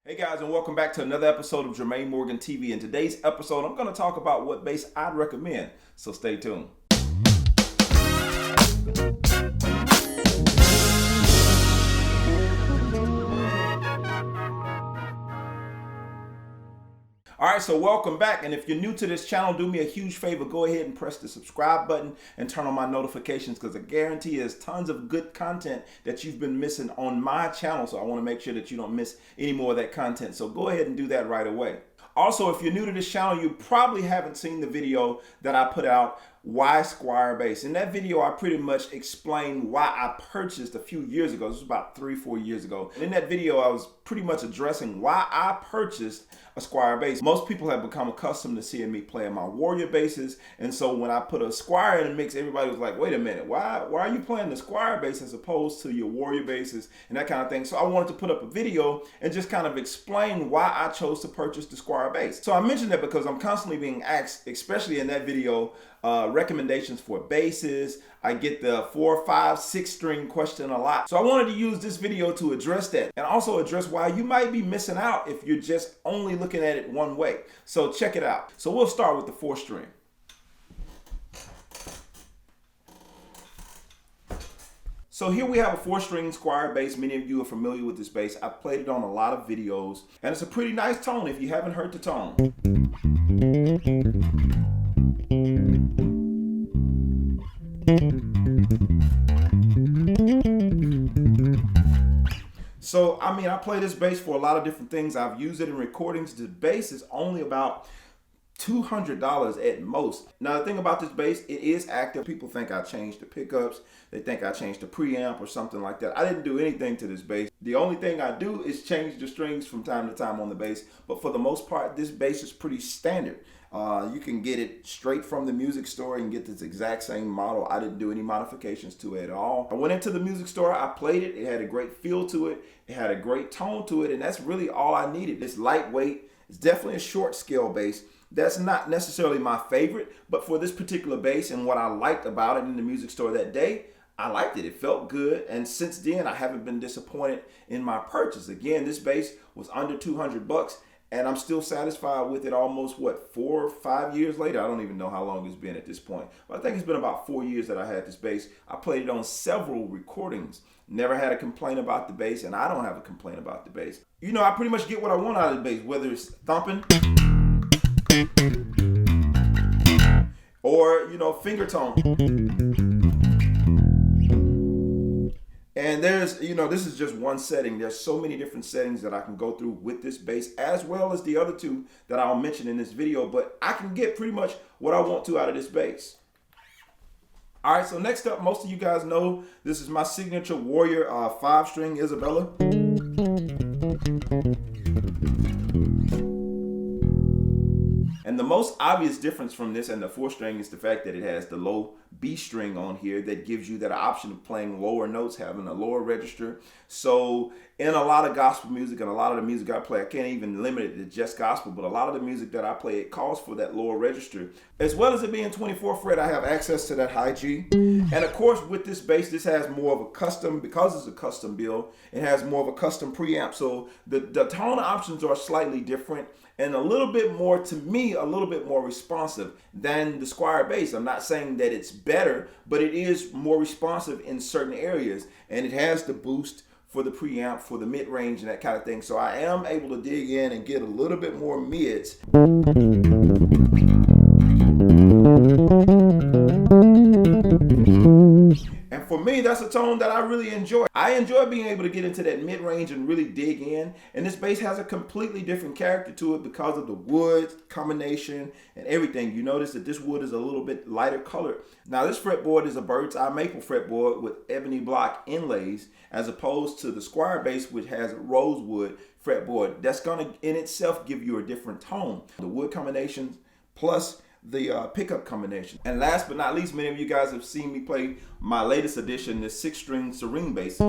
Hey guys, and welcome back to another episode of Jermaine Morgan TV. In today's episode, I'm going to talk about what bass I'd recommend, so stay tuned. Alright, so welcome back, and if you're new to this channel, do me a huge favor, go ahead and press the subscribe button and turn on my notifications, because I guarantee there's tons of good content that you've been missing on my channel, so I want to make sure that you don't miss any more of that content, so go ahead and do that right away. Also, if you're new to this channel, you probably haven't seen the video that I put out, Why Squire Bass. In that video, I pretty much explained why I purchased a few years ago. This was about 3-4 years ago. And in that video, I was pretty much addressing why I purchased a Squire bass. Most people have become accustomed to seeing me playing my Warrior basses. And so when I put a Squire in the mix, everybody was like, wait a minute, why are you playing the Squire bass as opposed to your Warrior basses and that kind of thing? So I wanted to put up a video and just kind of explain why I chose to purchase the Squire bass. So I mentioned that because I'm constantly being asked, especially in that video, recommendations for basses. I get the 4, 5, 6 string question a lot. So I wanted to use this video to address that and also address why you might be missing out if you're just only looking at it one way. So check it out. So we'll start with the 4 string. So here we have a 4-string Squire bass. Many of you are familiar with this bass. I've played it on a lot of videos and it's a pretty nice tone if you haven't heard the tone. So, I mean, I play this bass for a lot of different things. I've used it in recordings. The bass is only about $200 at most. Now, the thing about this bass, it is active. People think I changed the pickups. They think I changed the preamp or something like that. I didn't do anything to this bass. The only thing I do is change the strings from time to time on the bass. But for the most part, this bass is pretty standard. You can get it straight from the music store and get this exact same model. I didn't do any modifications to it at all. I went into the music store, I played it. It had a great feel to it. It had a great tone to it. And that's really all I needed. It's lightweight. It's definitely a short scale bass. That's not necessarily my favorite, but for this particular bass and what I liked about it in the music store that day, I liked it. It felt good. And since then, I haven't been disappointed in my purchase. Again, this bass was under 200 bucks and I'm still satisfied with it almost, what, 4 or 5 years later? I don't even know how long it's been at this point, but I think it's been about 4 years that I had this bass. I played it on several recordings. Never had a complaint about the bass, and I don't have a complaint about the bass. You know, I pretty much get what I want out of the bass, whether it's thumping or, you know, finger tone. And there's, you know, this is just one setting. There's so many different settings that I can go through with this bass, as well as the other 2 that I'll mention in this video, but I can get pretty much what I want to out of this bass. All right, so next up, most of you guys know this is my signature Warrior 5-string Isabella. And the most obvious difference from this and the 4-string is the fact that it has the low B string on here that gives you that option of playing lower notes, having a lower register. So in a lot of gospel music and a lot of the music I play, I can't even limit it to just gospel, but a lot of the music that I play, it calls for that lower register. As well as it being 24 fret, I have access to that high G. And of course, with this bass, this has more of a custom, because it's a custom build, it has more of a custom preamp. So the tone options are slightly different and a little bit more, to me, a little bit more responsive than the Squire bass. I'm not saying that it's better, but it is more responsive in certain areas. And it has the boost for the preamp, for the mid-range and that kind of thing. So I am able to dig in and get a little bit more mids. And for me, that's a tone that I really enjoy. I enjoy being able to get into that mid-range and really dig in. And this bass has a completely different character to it because of the wood combination and everything. You notice that this wood is a little bit lighter colored. Now, this fretboard is a bird's eye maple fretboard with ebony block inlays, as opposed to the Squire bass, which has a rosewood fretboard. That's going to, in itself, give you a different tone. The wood combinations plus the pickup combination. And last but not least, many of you guys have seen me play my latest edition, this 6-string Serene bass.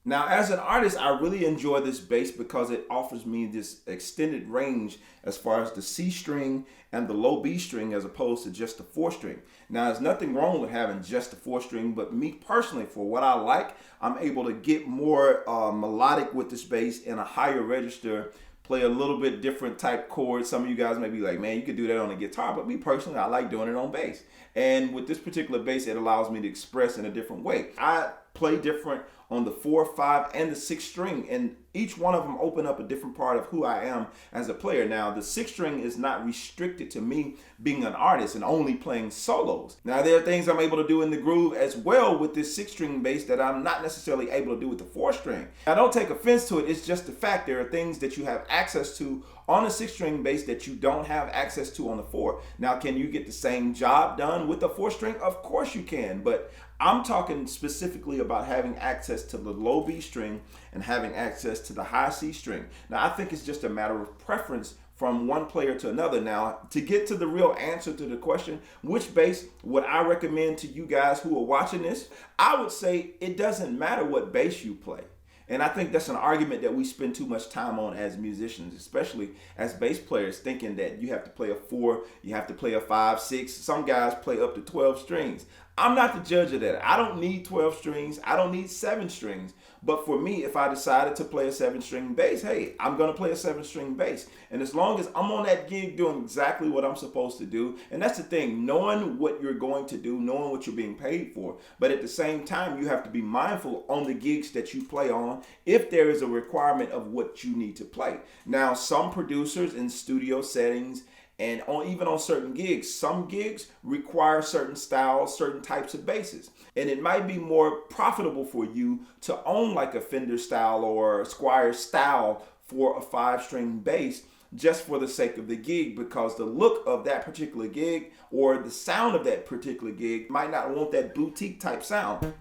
Now, as an artist, I really enjoy this bass because it offers me this extended range as far as the C string and the low B string as opposed to just the 4 string. Now, there's nothing wrong with having just the 4 string, but me personally, for what I like, I'm able to get more melodic with this bass in a higher register, play a little bit different type chords. Some of you guys may be like, man, you could do that on a guitar, but me personally, I like doing it on bass. And with this particular bass, it allows me to express in a different way. I play different on the 4, 5, and the 6 string, and each one of them open up a different part of who I am as a player. Now, the 6 string is not restricted to me being an artist and only playing solos. Now, there are things I'm able to do in the groove as well with this 6 string bass that I'm not necessarily able to do with the 4 string. Now, don't take offense to it. It's just the fact there are things that you have access to on a 6 string bass that you don't have access to on the 4. Now, can you get the same job done with the 4 string? Of course you can, but I'm talking specifically about having access to the low B string and having access to the high C string. Now, I think it's just a matter of preference from one player to another. Now, to get to the real answer to the question, which bass would I recommend to you guys who are watching this? I would say it doesn't matter what bass you play. And I think that's an argument that we spend too much time on as musicians, especially as bass players, thinking that you have to play a 4, you have to play a 5, 6. Some guys play up to 12 strings. I'm not the judge of that. I don't need 12 strings. I don't need 7 strings. But for me, if I decided to play a 7-string bass, hey, I'm going to play a 7-string bass. And as long as I'm on that gig doing exactly what I'm supposed to do, and that's the thing, knowing what you're going to do, knowing what you're being paid for. But at the same time, you have to be mindful on the gigs that you play on if there is a requirement of what you need to play. Now, some producers in studio settings and even on certain gigs, some gigs require certain styles, certain types of basses. And it might be more profitable for you to own like a Fender style or a Squier style for a 5-string bass just for the sake of the gig, because the look of that particular gig or the sound of that particular gig might not want that boutique type sound.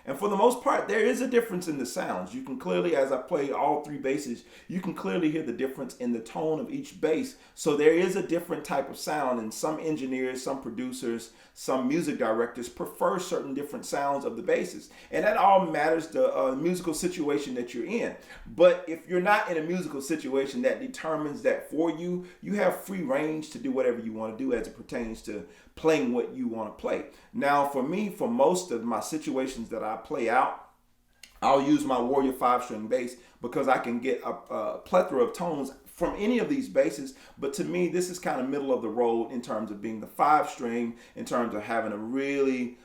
And for the most part, there is a difference in the sounds. You can clearly, as I play all 3 basses, you can clearly hear the difference in the tone of each bass. So there is a different type of sound, and some engineers, some producers, some music directors prefer certain different sounds of the basses. And that all matters the musical situation that you're in. But if you're not in a musical situation that determines that for you, you have free range to do whatever you want to do as it pertains to playing what you want to play. Now, for me, for most of my situations that I play out, I'll use my Warrior 5-string bass because I can get a plethora of tones from any of these basses. But to me, this is kind of middle of the road in terms of being the 5-string, in terms of having a really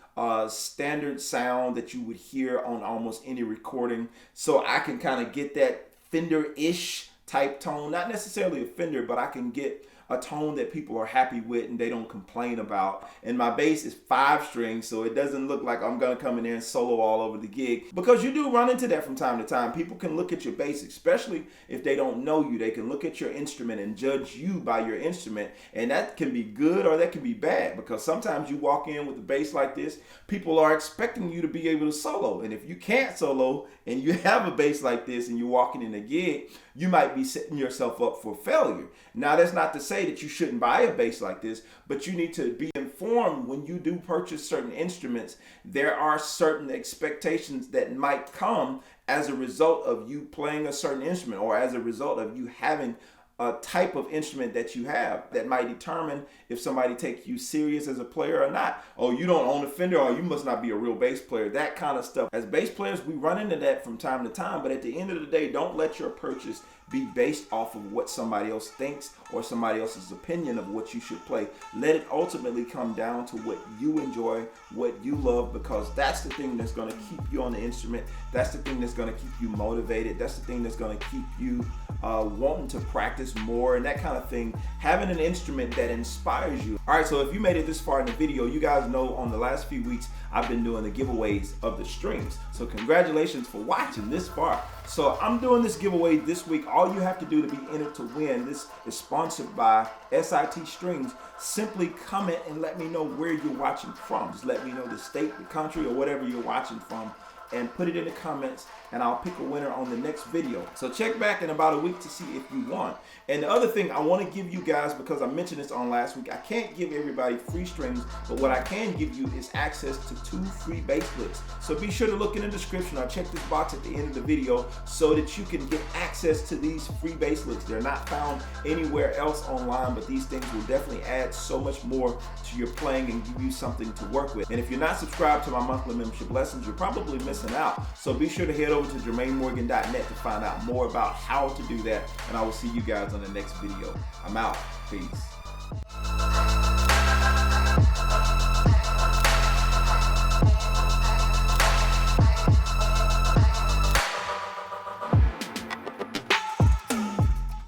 standard sound that you would hear on almost any recording. So I can kind of get that Fender-ish type tone, not necessarily a Fender, but I can get a tone that people are happy with and they don't complain about. And my bass is 5-string, so it doesn't look like I'm gonna come in there and solo all over the gig, because you do run into that from time to time. People can look at your bass, especially if they don't know you. They can look at your instrument and judge you by your instrument, and that can be good or that can be bad, because sometimes you walk in with a bass like this, people are expecting you to be able to solo, and if you can't solo and you have a bass like this and you're walking in a gig, you might be setting yourself up for failure. Now, that's not to say that you shouldn't buy a bass like this, but you need to be informed when you do purchase certain instruments. There are certain expectations that might come as a result of you playing a certain instrument, or as a result of you having a type of instrument that you have, that might determine if somebody takes you serious as a player or not. Oh, you don't own a Fender, or you must not be a real bass player. That kind of stuff. As bass players, we run into that from time to time, but at the end of the day, don't let your purchase be based off of what somebody else thinks or somebody else's opinion of what you should play. Let it ultimately come down to what you enjoy, what you love, because that's the thing that's going to keep you on the instrument. That's the thing that's going to keep you motivated. That's the thing that's going to keep you wanting to practice more and that kind of thing. Having an instrument that inspires you. All right, so if you made it this far in the video, you guys know on the last few weeks, I've been doing the giveaways of the strings. So congratulations for watching this far. So I'm doing this giveaway this week. All you have to do to be entered to win, this is sponsored by SIT Strings. Simply comment and let me know where you're watching from. Just let me know the state, the country, or whatever you're watching from, and put it in the comments, and I'll pick a winner on the next video. So check back in about a week to see if you won. And the other thing I want to give you guys, because I mentioned this on last week, I can't give everybody free strings, but what I can give you is access to 2 free bass licks. So be sure to look in the description or check this box at the end of the video so that you can get access to these free bass licks. They're not found anywhere else online, but these things will definitely add so much more to your playing and give you something to work with. And if you're not subscribed to my monthly membership lessons, you're probably missing out. So be sure to head over to JermaineMorgan.net to find out more about how to do that. And I will see you guys on the next video. I'm out. Peace.